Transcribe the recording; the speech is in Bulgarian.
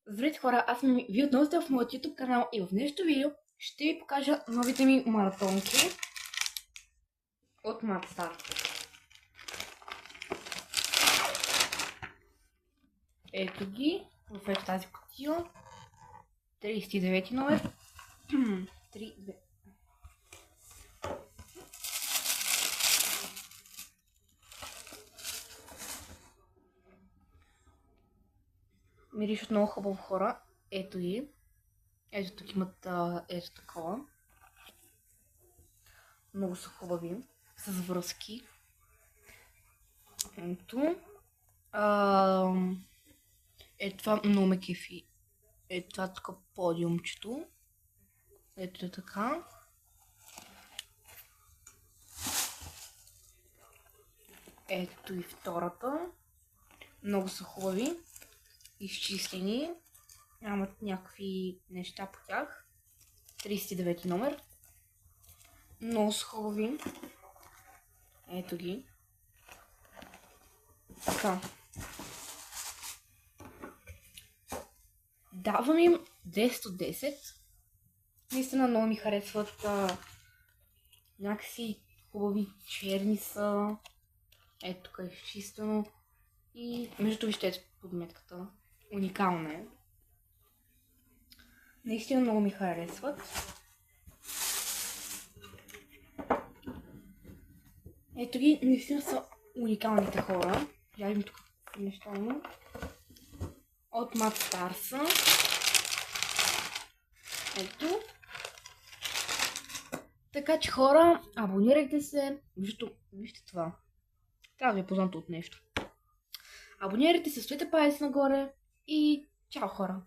Здравейте хора, аз съм ви отново сте в моят YouTube канал и в днешното видео ще ви покажа новите ми маратонки от Madstar. Ето ги в тази кутия. 39 номер. 3, миришат много хубаво хора. Ето ги. Ето тук имат ето такова. Много са хубави. С връзки. Ето. Ето това много ме кефи. Ето това тук подиумчето. Ето е така. Ето и втората. Много са хубави. Изчислени. Нямат някакви неща по тях. 39 номер. Много са хубави. Ето ги. Така. Давам им 10 от 10. Наистина много ми харесват. Някакси хубави черни са. Ето тук е изчистено. И между вижте подметката. Уникална е. Наистина много ми харесват. Ето ги, наистина са уникалните хора. Гледам тук неща има. От Madstar са. Ето. Така че хора, абонирайте се. Вижте това. Трябва да ви е познато от нещо. Абонирайте се, свете палец нагоре и чао хора!